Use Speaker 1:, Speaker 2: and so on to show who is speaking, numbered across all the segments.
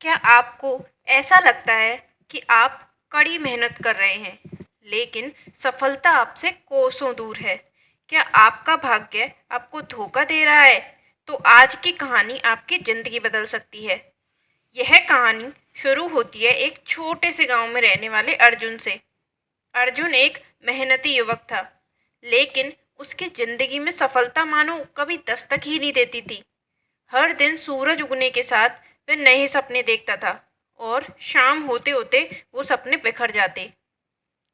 Speaker 1: क्या आपको ऐसा लगता है कि आप कड़ी मेहनत कर रहे हैं, लेकिन सफलता आपसे कोसों दूर है? क्या आपका भाग्य आपको धोखा दे रहा है? तो आज की कहानी आपकी ज़िंदगी बदल सकती है। यह कहानी शुरू होती है एक छोटे से गांव में रहने वाले अर्जुन से। अर्जुन एक मेहनती युवक था, लेकिन उसकी ज़िंदगी में सफलता मानो कभी दस्तक ही नहीं देती थी। हर दिन सूरज उगने के साथ वह नए सपने देखता था और शाम होते होते वो सपने बिखर जाते।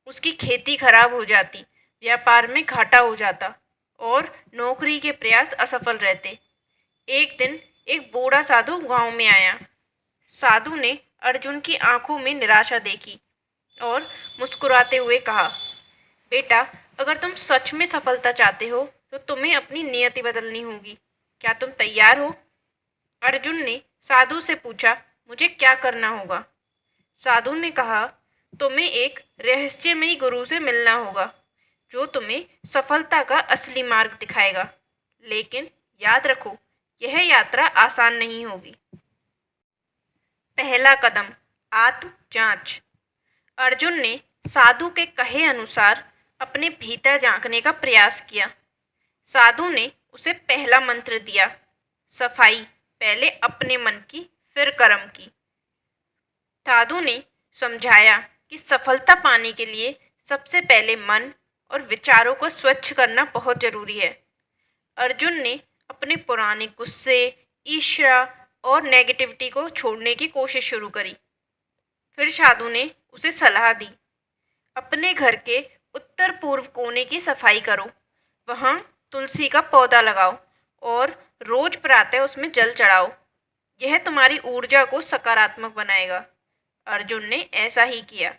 Speaker 1: उसकी खेती खराब हो जाती, व्यापार में घाटा हो जाता और नौकरी के प्रयास असफल रहते। एक दिन एक बूढ़ा साधु गांव में आया। साधु ने अर्जुन की आंखों में निराशा देखी और मुस्कुराते हुए कहा, बेटा, अगर तुम सच में सफलता चाहते हो तो तुम्हें अपनी नियति बदलनी होगी। क्या तुम तैयार हो? अर्जुन ने साधु से पूछा, मुझे क्या करना होगा? साधु ने कहा, तुम्हें एक रहस्यमयी गुरु से मिलना होगा, जो तुम्हें सफलता का असली मार्ग दिखाएगा। लेकिन याद रखो, यह यात्रा आसान नहीं होगी। पहला कदम, आत्म जांच। अर्जुन ने साधु के कहे अनुसार अपने भीतर झांकने का प्रयास किया। साधु ने उसे पहला मंत्र दिया, सफाई, पहले अपने मन की फिर कर्म की। साधु ने समझाया कि सफलता पाने के लिए सबसे पहले मन और विचारों को स्वच्छ करना बहुत जरूरी है। अर्जुन ने अपने पुराने गुस्से, ईर्ष्या और नेगेटिविटी को छोड़ने की कोशिश शुरू करी। फिर साधु ने उसे सलाह दी, अपने घर के उत्तर पूर्व कोने की सफाई करो, वहाँ तुलसी का पौधा लगाओ और रोज प्रातः उसमें जल चढ़ाओ। यह तुम्हारी ऊर्जा को सकारात्मक बनाएगा। अर्जुन ने ऐसा ही किया।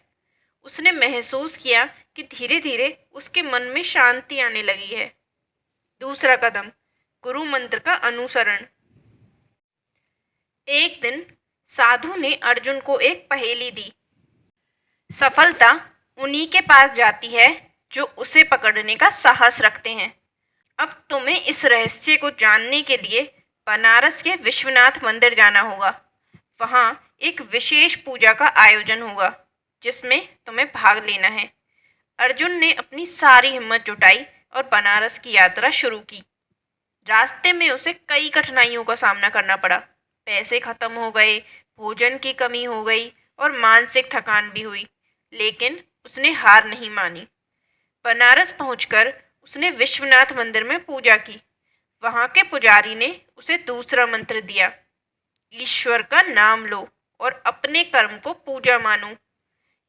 Speaker 1: उसने महसूस किया कि धीरे धीरे उसके मन में शांति आने लगी है। दूसरा कदम, गुरु मंत्र का अनुसरण। एक दिन साधु ने अर्जुन को एक पहेली दी, सफलता उन्हीं के पास जाती है जो उसे पकड़ने का साहस रखते हैं। अब तुम्हें इस रहस्य को जानने के लिए बनारस के विश्वनाथ मंदिर जाना होगा। वहाँ एक विशेष पूजा का आयोजन होगा, जिसमें तुम्हें भाग लेना है। अर्जुन ने अपनी सारी हिम्मत जुटाई और बनारस की यात्रा शुरू की। रास्ते में उसे कई कठिनाइयों का सामना करना पड़ा। पैसे खत्म हो गए, भोजन की कमी हो गई और मानसिक थकान भी हुई, लेकिन उसने हार नहीं मानी। बनारस पहुंचकर उसने विश्वनाथ मंदिर में पूजा की। वहां के पुजारी ने उसे दूसरा मंत्र दिया, ईश्वर का नाम लो और अपने कर्म को पूजा मानो।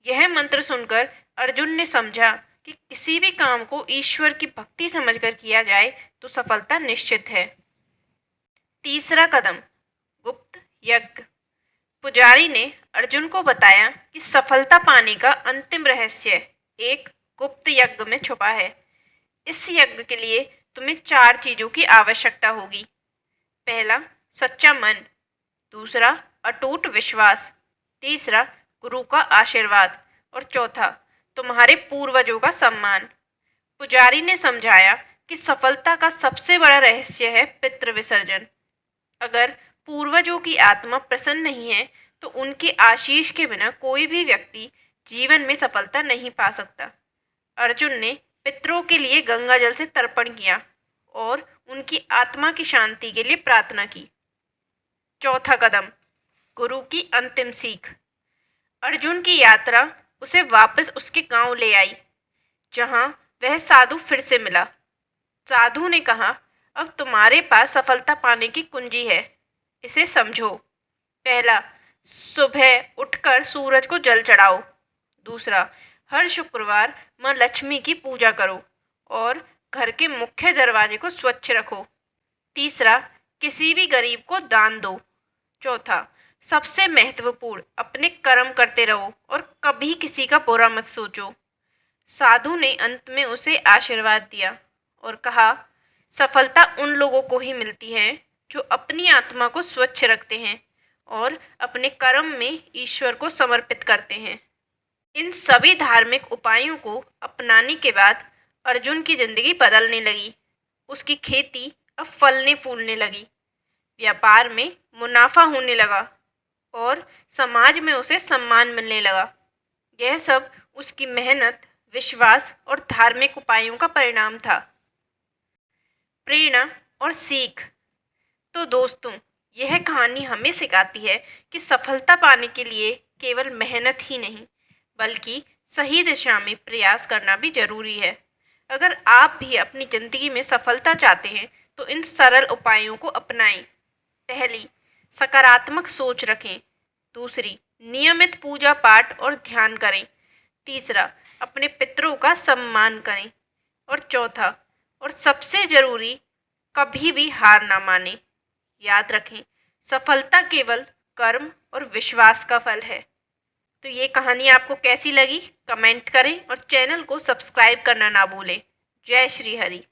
Speaker 1: यह मंत्र सुनकर अर्जुन ने समझा कि किसी भी काम को ईश्वर की भक्ति समझकर किया जाए तो सफलता निश्चित है। तीसरा कदम, गुप्त यज्ञ। पुजारी ने अर्जुन को बताया कि सफलता पाने का अंतिम रहस्य एक गुप्त यज्ञ में छुपा है। इस यज्ञ के लिए तुम्हें 4 चीजों की आवश्यकता होगी। पहला, सच्चा मन। दूसरा, अटूट विश्वास। तीसरा, गुरु का आशीर्वाद। और चौथा, तुम्हारे पूर्वजों का सम्मान। पुजारी ने समझाया कि सफलता का सबसे बड़ा रहस्य है पितृ विसर्जन। अगर पूर्वजों की आत्मा प्रसन्न नहीं है तो उनके आशीष के बिना कोई भी व्यक्ति जीवन में सफलता नहीं पा सकता। अर्जुन ने पितरों के लिए गंगा जल से तर्पण किया और उनकी आत्मा की शांति के लिए प्रार्थना की। चौथा कदम, गुरु की अंतिम सीख। अर्जुन की यात्रा उसे वापस उसके गांव ले आई, जहां वह साधु फिर से मिला। साधु ने कहा, अब तुम्हारे पास सफलता पाने की कुंजी है, इसे समझो। पहला, सुबह उठकर सूरज को जल चढ़ाओ। दूसरा, हर शुक्रवार माँ लक्ष्मी की पूजा करो और घर के मुख्य दरवाजे को स्वच्छ रखो। तीसरा, किसी भी गरीब को दान दो। चौथा, सबसे महत्वपूर्ण, अपने कर्म करते रहो और कभी किसी का बुरा मत सोचो। साधु ने अंत में उसे आशीर्वाद दिया और कहा, सफलता उन लोगों को ही मिलती है जो अपनी आत्मा को स्वच्छ रखते हैं और अपने कर्म में ईश्वर को समर्पित करते हैं। इन सभी धार्मिक उपायों को अपनाने के बाद अर्जुन की जिंदगी बदलने लगी। उसकी खेती अब फलने फूलने लगी, व्यापार में मुनाफा होने लगा और समाज में उसे सम्मान मिलने लगा। यह सब उसकी मेहनत, विश्वास और धार्मिक उपायों का परिणाम था। प्रेरणा और सीख। तो दोस्तों, यह कहानी हमें सिखाती है कि सफलता पाने के लिए केवल मेहनत ही नहीं, बल्कि सही दिशा में प्रयास करना भी जरूरी है। अगर आप भी अपनी जिंदगी में सफलता चाहते हैं तो इन सरल उपायों को अपनाएं। पहली, सकारात्मक सोच रखें। दूसरी, नियमित पूजा पाठ और ध्यान करें। तीसरा, अपने पितरों का सम्मान करें। और चौथा और सबसे जरूरी, कभी भी हार ना माने। याद रखें, सफलता केवल कर्म और विश्वास का फल है। तो ये कहानी आपको कैसी लगी, कमेंट करें और चैनल को सब्सक्राइब करना ना भूलें। जय श्री हरि।